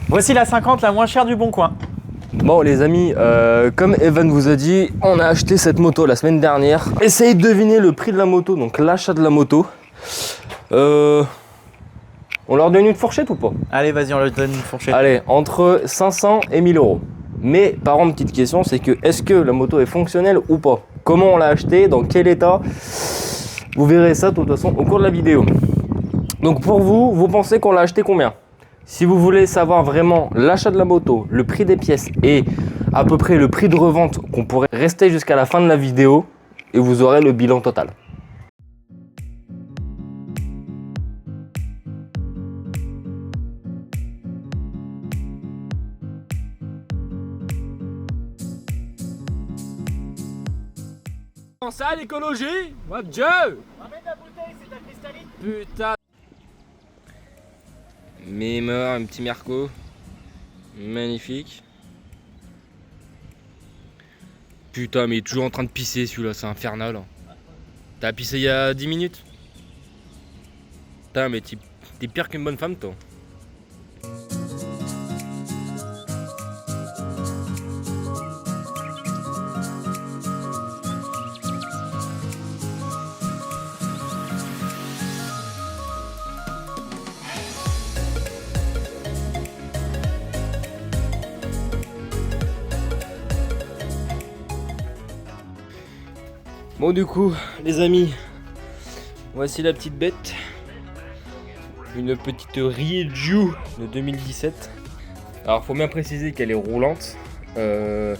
Voici la 50 la moins chère du Bon Coin. Bon les amis, comme Evan vous a dit, on a acheté cette moto la semaine dernière. Essayez de deviner le prix de la moto, donc l'achat de la moto. On leur donne une fourchette ou pas? Allez, vas-y, on leur donne une fourchette. Allez, entre 500 et 1000 euros. Mais par contre, petite question, c'est que est-ce que la moto est fonctionnelle ou pas? Comment on l'a acheté? Dans quel état? Vous verrez ça de toute façon au cours de la vidéo. Donc pour vous, vous pensez qu'on l'a acheté combien? Si vous voulez savoir vraiment l'achat de la moto, le prix des pièces et à peu près le prix de revente, qu'on pourrait rester jusqu'à la fin de la vidéo et vous aurez le bilan total. Ça l'écologie? Mon Dieu! Ramène la bouteille, c'est ta cristalline. Putain! Mémor, un petit Merco. Magnifique. Putain, mais il est toujours en train de pisser celui-là, c'est infernal. T'as pissé il y a 10 minutes? Putain, mais t'es pire qu'une bonne femme, toi. Bon du coup les amis, voici la petite bête. Une petite Rieju de 2017. Alors faut bien préciser qu'elle est roulante. Elle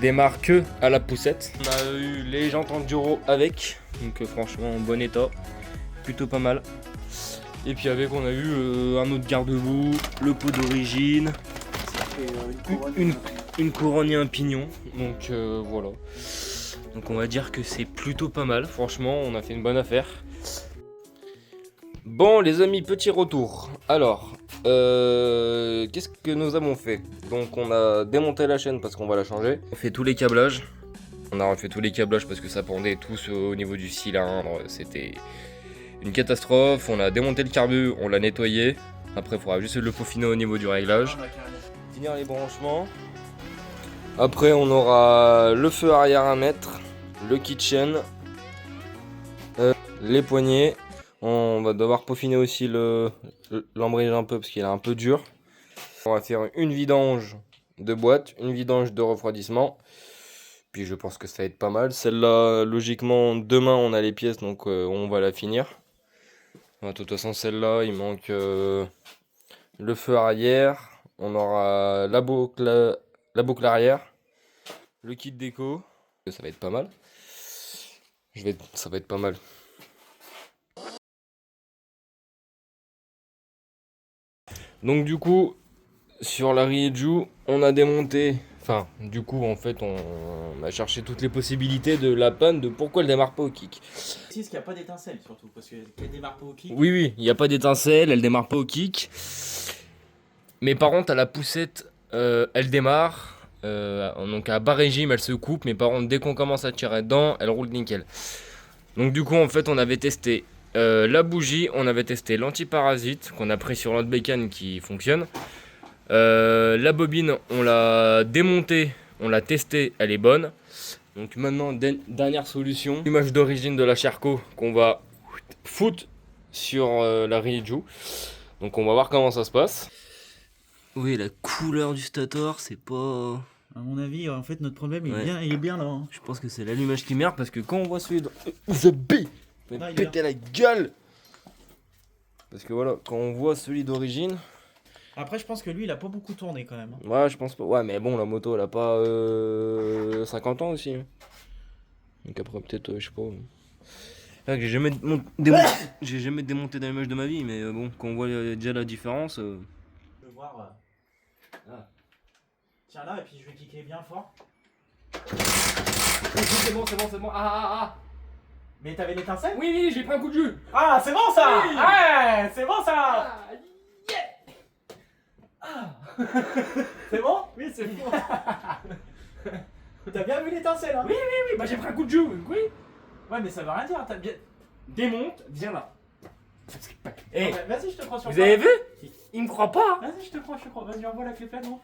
démarre que à la poussette. On a eu les jantes enduro avec, donc franchement en bon état, plutôt pas mal. Et puis avec on a eu un autre garde-boue, le pot d'origine, une couronne et un pignon. Donc voilà. Donc on va dire que c'est plutôt pas mal, franchement on a fait une bonne affaire. Bon les amis, petit retour. Alors, qu'est-ce que nous avons fait? Donc on a démonté la chaîne parce qu'on va la changer. On fait tous les câblages. On a refait tous les câblages parce que ça pendait tous au niveau du cylindre. C'était une catastrophe. On a démonté le carbu, on l'a nettoyé. Après il faudra juste le peaufiner au niveau du réglage. Finir les branchements. Après on aura le feu arrière à mettre, le kitchen, les poignées. On va devoir peaufiner aussi l'embrayage un peu parce qu'il est un peu dur. On va faire une vidange de boîte, une vidange de refroidissement. Puis je pense que ça va être pas mal. Celle-là, logiquement, demain on a les pièces donc on va la finir. De toute façon celle-là, il manque le feu arrière. On aura la boucle arrière, le kit déco. Ça va être pas mal. Ça va être pas mal. Donc du coup, sur la Rieju, on a démonté. Enfin, du coup, en fait, on a cherché toutes les possibilités de la panne, de pourquoi elle démarre pas au kick. C'est qu'il n'y a pas d'étincelle surtout, parce qu'elle démarre pas au kick. Oui, il n'y a pas d'étincelle, elle démarre pas au kick. Mais par contre, à la poussette, elle démarre. Donc à bas régime, elle se coupe. Mais par contre, dès qu'on commence à tirer dedans, elle roule nickel. Donc du coup, en fait, on avait testé la bougie, on avait testé l'antiparasite qu'on a pris sur notre bécane qui fonctionne. La bobine, on l'a démontée, on l'a testée, elle est bonne. Donc maintenant, dernière solution, l'image d'origine de la Sherco qu'on va foutre sur la Rieju. Donc on va voir comment ça se passe. Oui, la couleur du stator, c'est pas... À mon avis, en fait, notre problème Ouais. il est bien là. Hein. Je pense que c'est l'allumage qui merde parce que quand on voit celui de... The B, il va péter la gueule. Parce que voilà, quand on voit celui d'origine... Après, je pense que lui, il a pas beaucoup tourné quand même. Hein. Ouais, je pense pas. Ouais, mais bon, la moto, elle a pas 50 ans aussi. Donc après, peut-être, je sais pas. Ouais, j'ai jamais démonté d'allumage de ma vie, mais bon, quand on voit déjà la différence... Je peux voir... Ah. Tiens là, et puis je vais kicker bien fort. C'est bon. Ah. Mais t'avais l'étincelle? Oui, j'ai pris un coup de jus. Ah, c'est bon ça! Oui. Ouais, c'est bon ça! Ah, C'est bon? Oui, c'est bon. T'as bien vu l'étincelle, hein? Oui, bah j'ai pris un coup de jus, oui. Ouais, mais ça veut rien dire, t'as bien... Démonte, viens là. Eh, vas-y, je te crois sur Vous avez vu? Il me croit pas. Vas-y, je te crois. Vas-y, envoie la clé pleine, non?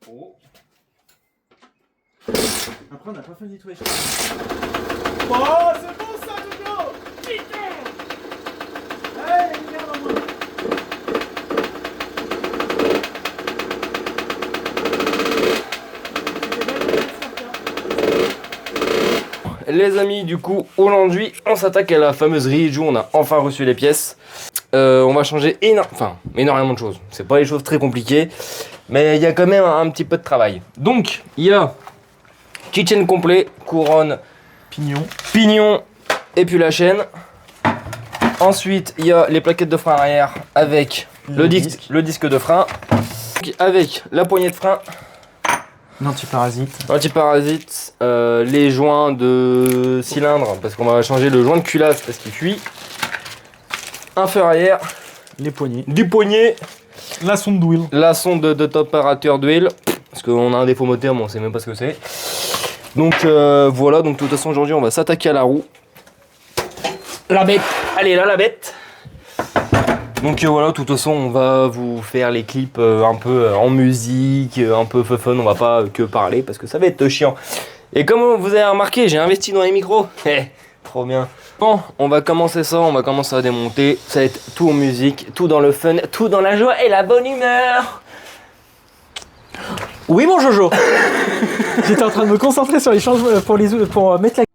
Oh. Après, on n'a pas fait le nettoyage. Oh, c'est bon ça, Jojo! Putain! Allez, regarde en moi. Les amis, du coup, aujourd'hui, on s'attaque à la fameuse Riju. On a enfin reçu les pièces. On va changer énormément de choses. C'est pas des choses très compliquées, mais il y a quand même un petit peu de travail. Donc, il y a kitchen complet, couronne, pignon et puis la chaîne. Ensuite, il y a les plaquettes de frein arrière avec le disque de frein, avec la poignée de frein. Antiparasite, les joints de cylindre parce qu'on va changer le joint de culasse parce qu'il fuit. Un feu arrière, Les poignées. du poignet, La sonde d'huile. la sonde de température d'huile parce qu'on a un défaut moteur mais on sait même pas ce que c'est. Donc voilà, donc de toute façon aujourd'hui on va s'attaquer à la roue. La bête, allez là la bête. Donc voilà, de toute façon on va vous faire les clips un peu en musique, un peu fun, on va pas que parler parce que ça va être chiant. Et comme vous avez remarqué, j'ai investi dans les micros. Trop bien. Bon, on va commencer ça, on va commencer à démonter. Ça va être tout en musique, tout dans le fun, tout dans la joie et la bonne humeur. Oui, mon Jojo. J'étais en train de me concentrer sur les changements pour mettre la.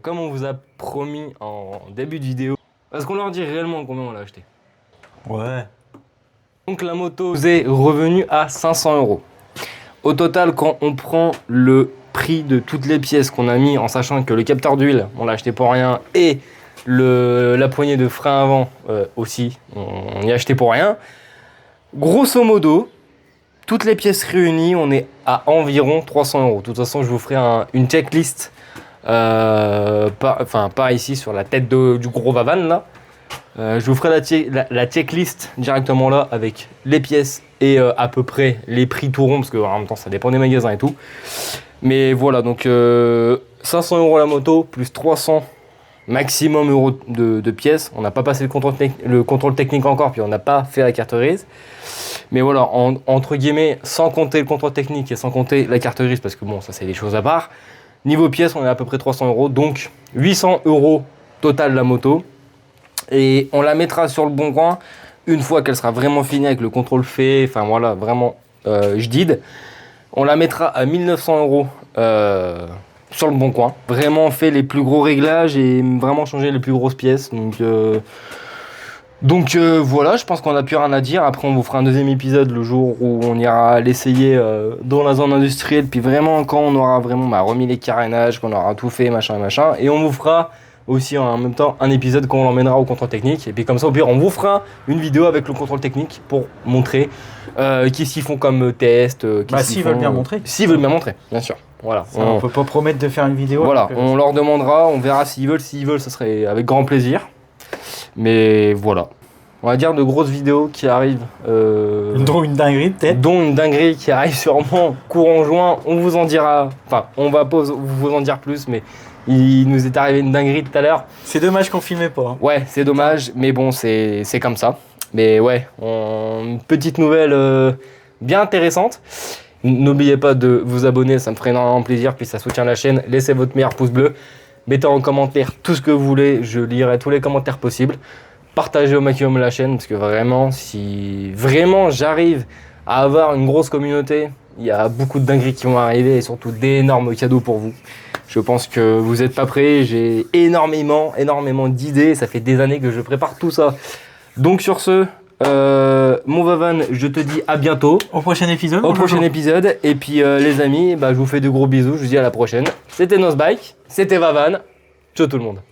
Comme on vous a promis en début de vidéo, parce qu'on leur dit réellement combien on l'a acheté. Ouais. Donc la moto vous est revenue à 500 €. Au total, quand on prend le prix de toutes les pièces qu'on a mis, en sachant que le capteur d'huile, on l'a acheté pour rien, et la poignée de frein avant aussi, on y a acheté pour rien. Grosso modo, toutes les pièces réunies, on est à environ 300 €. De toute façon, je vous ferai une checklist, pas ici sur la tête du gros Vavan là. Je vous ferai la checklist directement là avec les pièces et à peu près les prix tout rond parce que en même temps ça dépend des magasins et tout. Mais voilà, donc 500 € la moto plus 300 maximum euros de pièces. On n'a pas passé le contrôle technique encore, puis on n'a pas fait la carte grise. Mais voilà, entre guillemets, sans compter le contrôle technique et sans compter la carte grise, parce que bon, ça c'est des choses à part. Niveau pièces, on est à peu près 300 €, donc 800 € total la moto. Et on la mettra sur le bon coin une fois qu'elle sera vraiment finie avec le contrôle fait, enfin voilà, vraiment jdid. On la mettra à 1900 € sur le bon coin. Vraiment fait les plus gros réglages et vraiment changer les plus grosses pièces. Donc voilà, je pense qu'on n'a plus rien à dire. Après, on vous fera un deuxième épisode le jour où on ira l'essayer dans la zone industrielle. Puis vraiment, quand on aura vraiment remis les carénages, qu'on aura tout fait, machin. Et on vous fera aussi en même temps un épisode quand on l'emmènera au contrôle technique. Et puis comme ça, au pire, on vous fera une vidéo avec le contrôle technique pour montrer qu'est-ce qu'ils font comme test. S'ils veulent bien montrer. S'ils veulent bien montrer, bien sûr. Voilà. On peut pas promettre de faire une vidéo. Voilà, donc, on leur demandera, on verra s'ils veulent. S'ils veulent, ça serait avec grand plaisir. Mais voilà. On va dire de grosses vidéos qui arrivent. Dont une dinguerie peut-être. Dont une dinguerie qui arrive sûrement courant juin. On vous en dira. Enfin, on va pas vous en dire plus, mais il nous est arrivé une dinguerie tout à l'heure. C'est dommage qu'on filmait pas. Hein. Ouais, c'est dommage, mais bon, c'est comme ça. Mais ouais, une petite nouvelle bien intéressante. N'oubliez pas de vous abonner, ça me ferait énormément plaisir, puis ça soutient la chaîne. Laissez votre meilleur pouce bleu. Mettez en commentaire tout ce que vous voulez, je lirai tous les commentaires possibles. Partagez au maximum la chaîne, parce que vraiment, si vraiment j'arrive à avoir une grosse communauté, il y a beaucoup de dingueries qui vont arriver et surtout d'énormes cadeaux pour vous. Je pense que vous n'êtes pas prêts. J'ai énormément d'idées. Ça fait des années que je prépare tout ça. Donc sur ce, mon Vavan, je te dis à bientôt. Au prochain épisode. Au prochain épisode. Et puis les amis, je vous fais de gros bisous. Je vous dis à la prochaine. C'était Nosbike. C'était Vavan. Ciao tout le monde.